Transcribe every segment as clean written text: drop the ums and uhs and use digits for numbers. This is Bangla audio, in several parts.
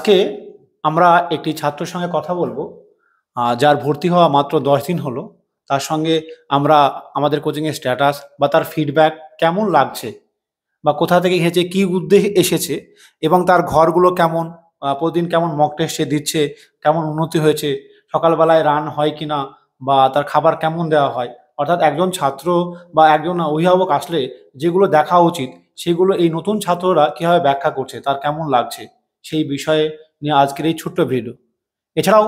আজকে আমরা একটি ছাত্রের সঙ্গে কথা বলবো যার ভর্তি হওয়া মাত্র 10 দিন হলো। তার সঙ্গে আমরা আমাদের কোচিংয়ের স্ট্যাটাস বা তার ফিডব্যাক কেমন লাগছে বা কোথা থেকে এসেছে, কি উদ্দেশ্যে এসেছে এবং তার ঘরগুলো কেমন, প্রতিদিন কেমন মক টেস্ট সে দিচ্ছে, কেমন উন্নতি হয়েছে, সকালবেলায় রান হয় কিনা বা তার খাবার কেমন দেওয়া হয়। অর্থাৎ একজন ছাত্র বা একজন অভিভাবক আসলে যেগুলো দেখা উচিত সেগুলো এই নতুন ছাত্ররা কিভাবে ব্যাখ্যা করছে, তার কেমন লাগছে সেই বিষয়ে নিয়ে আজকের এই ছোট্ট ভিডিও। এছাড়াও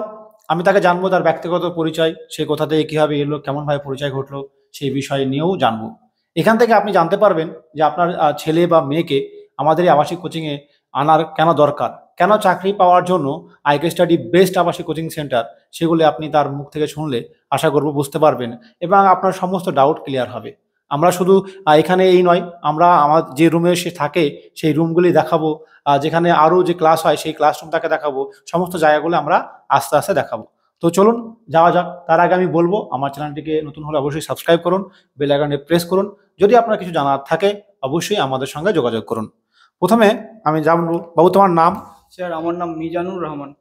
আমি তাকে জানবো তার ব্যক্তিগত পরিচয়, সে কোথা থেকে কিভাবে এলো, কেমনভাবে পরিচয় ঘটলো সেই বিষয় নিয়েও জানবো। এখান থেকে আপনি জানতে পারবেন যে আপনার ছেলে বা মেয়েকে আমাদের এই আবাসিক কোচিংয়ে আনার কেন দরকার, কেন চাকরি পাওয়ার জন্য আইকে স্টাডি বেস্ট আবাসিক কোচিং সেন্টার, সেগুলি আপনি তার মুখ থেকে শুনলে আশা করব বুঝতে পারবেন এবং আপনার সমস্ত ডাউট ক্লিয়ার হবে। আমরা শুধু এখানে এই নয়, আমরা আমার যে রুমে সে থাকে সেই রুমগুলি দেখাবো, যেখানে আরও যে ক্লাস হয় সেই ক্লাসরুম তাকে দেখাবো, সমস্ত জায়গাগুলো আমরা আস্তে আস্তে দেখাবো। তো চলুন যাওয়া যাক। তার আগে আমি বলবো আমার চ্যানেলটিকে নতুন হলে অবশ্যই সাবস্ক্রাইব করুন, বেল আইকনে প্রেস করুন। যদি আপনার কিছু জানার থাকে অবশ্যই আমাদের সঙ্গে যোগাযোগ করুন। প্রথমে আমি জানবো, বাবু তোমার নাম? স্যার আমার নাম মিজানুর রহমান।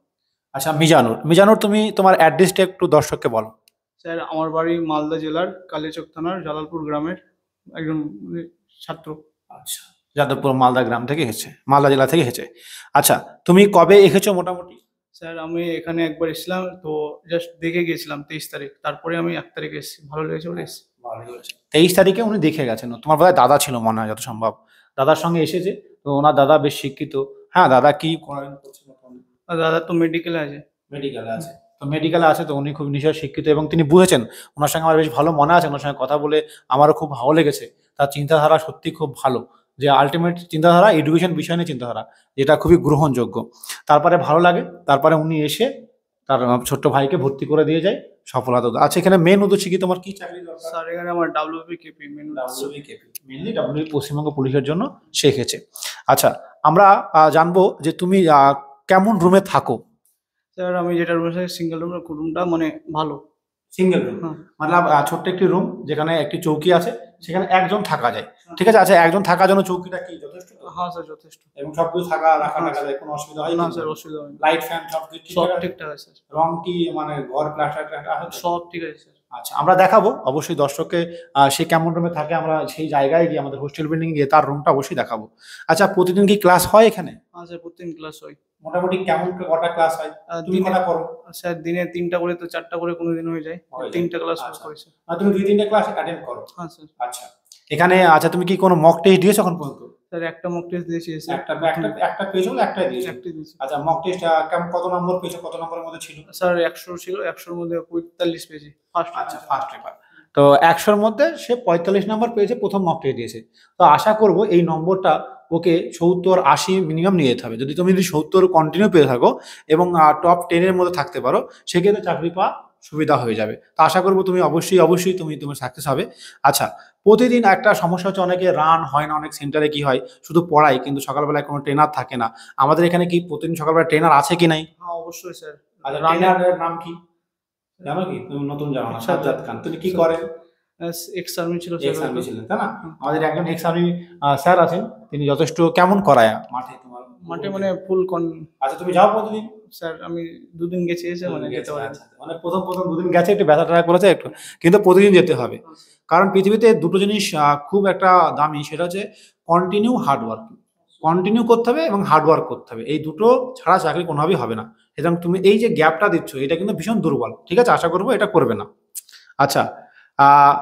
আচ্ছা মিজানুর, মিজানুর তুমি তোমার অ্যাড্রেসটা একটু দর্শককে বলো। স্যার আমার বাড়ি মালদা জেলার কালিয়াচক থানার জালালপুর গ্রামের একজন ছাত্র। আচ্ছা, যাদবপুর মালদা গ্রাম থেকে এসেছে, মালদা জেলা থেকে এসেছে। আচ্ছা, তুমি কবে এসেছো মোটামুটি? স্যার আমি এখানে একবার এসেছিলাম, তো জাস্ট দেখে গিয়েছিলাম 23 তারিখ, তারপরে আমি 1 তারিখে এসেছি, ভালো লেগেছে বলে এসেছি। 23 তারিখে উনি দেখে গেছেন। তোমার বোধহয় দাদা ছিল মনে হয়, যত সম্ভব দাদার সঙ্গে এসেছে। তো ওনার দাদা বেশ শিক্ষিত। হ্যাঁ, দাদা কি করেন? আর দাদা তো মেডিকেলে আছে। মেডিকেলে আছে। তো মেডিকেলে আছে, তো উনি খুব নিশ্চয়ই শিক্ষিত এবং তিনি বুঝেছেন। ওনার সঙ্গে আমার বেশ ভালো মনে আছে, ওনার সঙ্গে কথা বলে আমারও খুব ভালো লেগেছে। তার চিন্তাধারা সত্যি খুব ভালো, যে আল্টিমেট চিন্তাধারা এডুকেশন বিষয় নিয়ে চিন্তাধারা, যেটা খুবই গ্রহণযোগ্য। তারপরে ভালো লাগে, তারপরে উনি এসে তার ছোট্ট ভাইকে ভর্তি করে দিয়ে যায় সফলতা। আচ্ছা, এখানে মেন উদ্দেশ্য কি, তোমার কি চাকরি দরকার? স্যার এখানে আমার ডাব্লিউবিকেপি মেনলি ডাব্লিউ পশ্চিমবঙ্গ পুলিশের জন্য শিখেছে। আচ্ছা, আমরা জানবো যে তুমি কেমন রুমে থাকো। স্যার আমি যেটা রুম আছে সিঙ্গেল রুমটা মানে ভালো। সিঙ্গেল রুম, হ্যাঁ মানে ছোট্ট একটি রুম যেখানে একটি চৌকি আছে, সেখানে একজন থাকা যায়। ঠিক আছে। আচ্ছা, একজন থাকার জন্য চৌকিটা কি যথেষ্ট? হ্যাঁ স্যার যথেষ্ট। এবং সবকিছু থাকা রাখা টাকা যায়, কোনো অসুবিধা হয় না না? স্যার অসুবিধা হয় না। লাইট ফ্যান সবকিছু সব ঠিকঠাক আছে? ঠিকঠাক আছে স্যার। রং কি মানে ঘর প্লাস্টার ট্লাস্টার আছে তো? সব ঠিক আছে স্যার। আচ্ছা, আমরা দেখাবো অবশ্যই দর্শককে সে কেমন রুমে থাকে। আমরা সেই জায়গায় গিয়ে, আমাদের হোস্টেল বিল্ডিং গিয়ে তার রুমটা অবশ্যই দেখাবো। আচ্ছা, প্রতিদিন কি ক্লাস হয় এখানে? হ্যাঁ স্যার প্রতিদিন ক্লাস হয়। মোটামুটি কেমন কটা ক্লাস হয়? তুমি দিনে কটা করো? স্যার দিনে 3টা করে, তো 4টা করে কোনোদিন হয়ে যায়। হয়ে যায়। 3টা ক্লাস আচ্ছা, হয় স্যার। আর তুমি 2-3টে ক্লাস অ্যাটেন্ড করো? হ্যাঁ স্যার। আচ্ছা, এখানে আচ্ছা তুমি কি কোনো মক টেস্ট দিয়েছো এখন পর্যন্ত? স্যার একটা মক টেস্ট দিয়েছি স্যার। একটা একটা একটা পেয়েছো না একটাই দিয়েছো? একটাই দিয়েছি। আচ্ছা, মক টেস্ট কেমন, কত নম্বর পেয়েছো, কত নম্বরের মধ্যে ছিল? স্যার 100 ছিল, 100-র মধ্যে 45 পেয়েছি ফার্স্ট। আচ্ছা, ফার্স্ট পেপার। তো 100-র মধ্যে সে 45 নম্বর পেয়েছে, প্রথম মক টেস্ট দিয়েছে। তো আশা করব এই নম্বরটা ওকে 70-80 মিনিমাম নিয়ে যেতে হবে। যদি 70 কন্টিনিউ পেয়ে থাকো এবং টপ 10 এর মধ্যে থাকতে পারো, সেক্ষেত্রে চাকরি পাওয়া সুবিধা হয়ে যাবে। তো আশা করব তুমি অবশ্যই তুমি সাকসেস হবে। আচ্ছা, প্রতিদিন একটা সমস্যা হচ্ছে, অনেকে রান হয় না, অনেক সেন্টারে কি হয় শুধু পড়ায় কিন্তু সকালবেলায় কোনো ট্রেনার থাকে না। আমাদের এখানে কি প্রতিদিন সকালবেলা ট্রেনার আছে কি নাই? হ্যাঁ অবশ্যই স্যার। আচ্ছা, ট্রেনারের নাম কি জানো কি? তুমি নতুন জানো না? সাজ্জাদ খান। তুমি কি করেন? এক্স আর্মি ছিল এক্স স্যার। আর্মি ছিলেন, তাই না? আমাদের একজন এক্স আর্মি স্যার আছেন, তিনি যথেষ্ট কেমন করায় মাঠে তোমার? মাঠে মানে ফুল আচ্ছা, তুমি যাও প্রতিদিন? স্যার আমি 2 দিন গেছি, এসে মানে যেতে পারি। আচ্ছা, মানে প্রথম দুদিন গেছে, একটু ব্যথা ট্যাথা করেছে একটু, কিন্তু প্রতিদিন যেতে হবে। কারণ পৃথিবীতে দুটো জিনিস খুব একটা দামি, সেটা হচ্ছে কন্টিনিউ হার্ডওয়ার্ক। কন্টিনিউ করতে হবে এবং হার্ডওয়ার্ক করতে হবে, এই দুটো ছাড়া চাকরি কোনোভাবেই হবে না। সুতরাং তুমি এই যে গ্যাপটা দিচ্ছ, এটা কিন্তু ভীষণ দুর্বল। ঠিক আছে, আশা করবো এটা করবে না। আচ্ছা, আহ,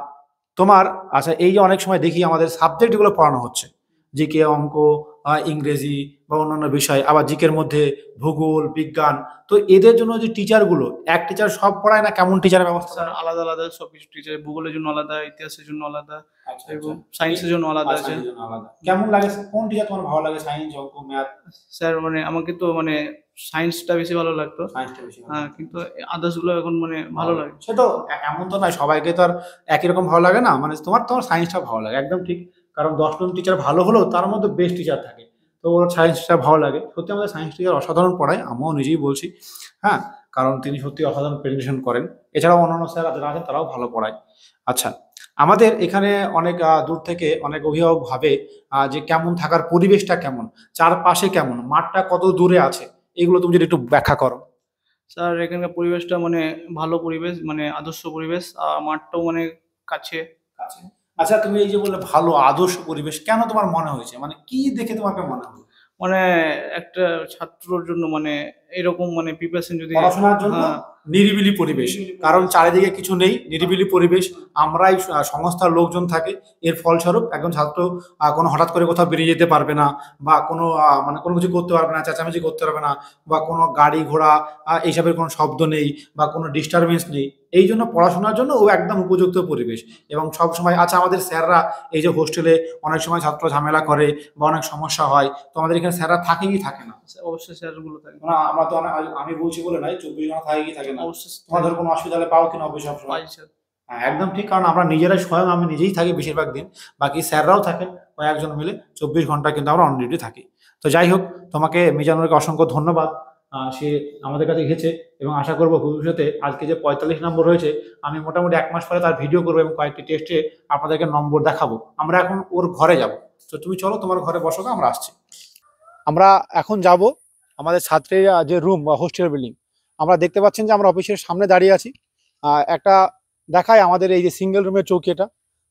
তোমার আচ্ছা, এই যে অনেক সময় দেখি আমাদের সাবজেক্টগুলো পড়ানো হচ্ছে, জিকে, অঙ্ক, ইংরেজি বা অন্যান্য বিষয়, আবার জিকের মধ্যে ভূগোল, বিজ্ঞান। তো এদের জন্য যে টিচারগুলো, এক টিচার সব পড়ায় না, কেমন টিচারের ব্যবস্থা? স্যার আলাদা আলাদা সবকিছু টিচার, ভূগোলের জন্য আলাদা, ইতিহাসের জন্য আলাদা আচ্ছা, এবং আচ্ছা। সায়েন্সের জন্য আলাদা আছে। সায়েন্সের জন্য আলাদা। কেমন লাগে, কোন টিচার তোমার ভালো লাগে? সায়েন্স, অঙ্ক, ম্যাথ? স্যার মানে আমাকে তো মানে সায়েন্সটা বেশি ভালো লাগতো। সায়েন্সটা বেশি ভালো হ্যাঁ লাগে। কিন্তু আদার্স গুলো এখন মানে ভালো লাগে। সে তো এমন তো নয়, সবাইকে তো আর একই রকম ভালো লাগে না। মানে তোমার সায়েন্সটা ভালো লাগে, একদম ঠিক। কারণ 10 জন টিচার ভালো হলেও তার মধ্যে বেস্ট টিচার থাকে, তো ওর সায়েন্সটা ভালো লাগে। সত্যি আমাদের সায়েন্স টিচার অসাধারণ পড়ায়, আমিও নিজেই বলছি। হ্যাঁ, কারণ তিনি সত্যি অসাধারণ প্রেজেন্টেশন করেন। এছাড়াও অন্যান্য স্যার যারা আছেন তারাও ভালো পড়ায়। আচ্ছা, আমাদের এখানে অনেক দূর থেকে অনেক অভিভাবক ভাবে যে কেমন থাকার পরিবেশটা কেমন, চারপাশে কেমন, মাঠটা কত দূরে আছে, এগুলো তুমি যদি একটু ব্যাখ্যা করো। স্যার এখানকার পরিবেশটা মানে ভালো পরিবেশ, মানে আদর্শ পরিবেশ, আর মাঠটাও মানে কাছে। আচ্ছা। আচ্ছা, তুমি এই যে বললে ভালো আদর্শ পরিবেশ, কেন তোমার মনে হয়েছে? মানে কি দেখে তোমাকে মনে হলো? মানে একটা ছাত্রর জন্য মানে এরকম মানে প্রিপারেশন যদি, পড়াশোনার জন্য হ্যাঁ, নিরিবিলি পরিবেশ। নিরিবিলি কারণ পরিবেশ। চারিদিকে কিছু নেই, নিরিবিলি পরিবেশ। আমরাই সংস্থার লোকজন থাকে। এর ফলস্বরূপ একজন ছাত্র কোনো হঠাৎ করে কোথাও বেরিয়ে যেতে পারবে না, বা কোনো মানে কোনো কিছু করতে পারবে না, চেঁচামেচি করতে পারবে না, বা কোনো গাড়ি ঘোড়া এইসবের কোনো শব্দ নেই, বা কোনো ডিস্টারবেন্স নেই। এই জন্য পড়াশোনার জন্য ও একদম উপযুক্ত পরিবেশ। এবং সবসময় আচ্ছা, আমাদের স্যাররা এই যে হোস্টেলে অনেক সময় ছাত্র ঝামেলা করে বা অনেক সমস্যা হয়, তো আমাদের এখানে স্যাররা থাকে কি থাকে না? অবশ্যই স্যারগুলো থাকে। না, আমরা তো আমি বলছি বলে নাই, ২৪ ঘন্টা থাকে কি থাকে না? অবশ্যই তোমার ধর কোনো অসুবিধা হলে পাও কিনা অফিসে সবসময়? পাই স্যার। হ্যাঁ, একদম ঠিক। কারণ আমরা নিজেরাই, স্বয়ং আমি নিজেই থাকি বেশিরভাগ দিন। বাকি স্যাররাও থাকেন, কয়েকজন মিলে ২৪ ঘন্টা কিন্তু আমরা অন ডিউটি থাকি। তো যাই হোক, তোমাকে মিজানুরকে অসংখ্য ধন্যবাদ। সে আমাদের কাছে এসেছে, এবং আশা করব ভবিষ্যতে আজকে যে ৪৫ নম্বর হয়েছে, আমি মোটামুটি ১ মাস পরে তার ভিডিও করবো এবং কয়েকটি টেস্টে আপনাদেরকে নম্বর দেখাবো। আমরা এখন ওর ঘরে যাব। তো তুমি চলো, তোমার ঘরে বসো, আমরা আসছি। আমরা এখন যাব আমাদের ছাত্রের যে রুম বা হোস্টেল বিল্ডিং। আমরা দেখতে পাচ্ছেন যে আমরা অফিসের সামনে দাঁড়িয়ে আছি। একটা দেখায় আমাদের এই যে সিঙ্গেল রুমের চৌকি এটা।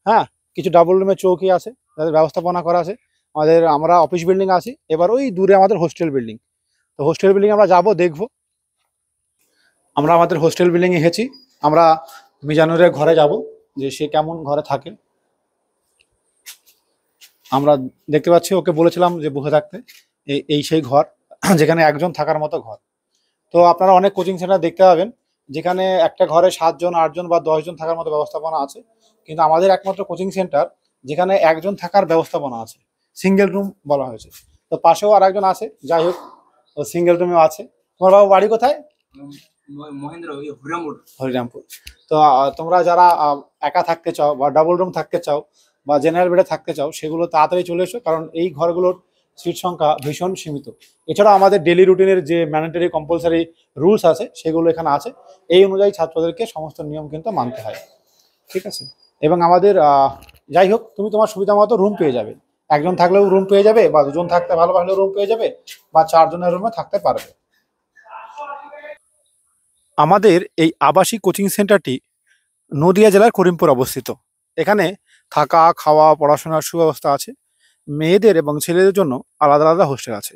হ্যাঁ, কিছু ডাবল রুমের চৌকি আছে, তাদের ব্যবস্থাপনা করা আছে। আমরা অফিস বিল্ডিং আছি, এবার ওই দূরে আমাদের হোস্টেল বিল্ডিং। তো হোস্টেল বিল্ডিং আমরা যাব, দেখবো। আমরা আমাদের হোস্টেল বিল্ডিং এ এসেছি। আমরা মিজানুরের ঘরে যাব, যে সে কেমন ঘরে থাকে। আমরা দেখতে পাচ্ছি, ওকে বলেছিলাম যে বসে থাকতে। এই সেই ঘর যেখানে একজন থাকার মতো ঘর। তো আপনারা অনেক কোচিং সেন্টার দেখতে পাবেন যেখানে একটা ঘরে ৭ জন, ৮ জন বা ১০ জন থাকার মতো ব্যবস্থাপনা আছে। কিন্তু আমাদের একমাত্র কোচিং সেন্টার যেখানে একজন থাকার ব্যবস্থাপনা আছে, সিঙ্গেল রুম বলা হয়েছে। তো পাশেও আর একজন আছে, যাই হোক, ও সিঙ্গেল রুমেও আছে। তোমার বাবু বাড়ি কোথায়? মহেন্দ্র হরিরামপুর। হরিরামপুর। তো তোমরা যারা একা থাকতে চাও বা ডাবল রুম থাকতে চাও বা জেনারেল বেডে থাকতে চাও, সেগুলো তাড়াতাড়ি চলে এসো, কারণ এই ঘরগুলোর সিট সংখ্যা ভীষণ সীমিত। এছাড়াও আমাদের ডেলি রুটিনের যে ম্যান্ডেটরি কম্পালসারি রুলস আছে, সেগুলো এখানে আছে। এই অনুযায়ী ছাত্রদেরকে সমস্ত নিয়ম কিন্তু মানতে হয়। ঠিক আছে? এবং আমাদের যাই হোক, তুমি তোমার সুবিধা মতো রুম পেয়ে যাবে। একজন থাকলেও রুম পেয়ে যাবে, বা দুজন থাকতে ভালোবাসলেও রুম পেয়ে যাবে, বা ৪ জনের রুমে থাকতে পারবে। আমাদের এই আবাসিক কোচিং সেন্টারটি নদিয়া জেলার করিমপুর অবস্থিত। এখানে থাকা, খাওয়া, পড়াশোনার সুব্যবস্থা আছে। মেয়েদের এবং ছেলেদের জন্য আলাদা আলাদা হোস্টেল আছে।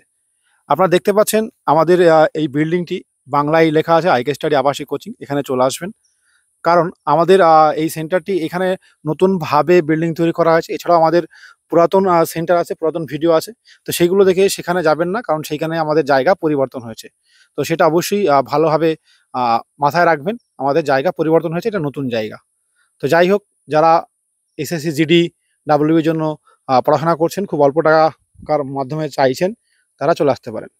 আপনারা দেখতে পাচ্ছেন আমাদের এই বিল্ডিংটি বাংলায় লেখা আছে আইকে স্টাডি আবাসিক কোচিং। এখানে চলে আসবেন, কারণ আমাদের এই সেন্টারটি এখানে নতুনভাবে বিল্ডিং তৈরি করা হয়েছে। এছাড়াও আমাদের পুরাতন সেন্টার আছে, পুরাতন ভিডিও আছে। তো সেইগুলো দেখে সেখানে যাবেন না, কারণ সেইখানে আমাদের জায়গা পরিবর্তন হয়েছে। তো সেটা অবশ্যই ভালোভাবে মাথায় রাখবেন। আমাদের জায়গা পরিবর্তন হয়েছে, এটা নতুন জায়গা। তো যাই হোক, যারা এসএসসি, জিডি, ডাব্লিউবির জন্য পড়াশোনা করছেন, খুব অল্প টাকার মাধ্যমে চাইছেন, তারা চলে আসতে পারেন।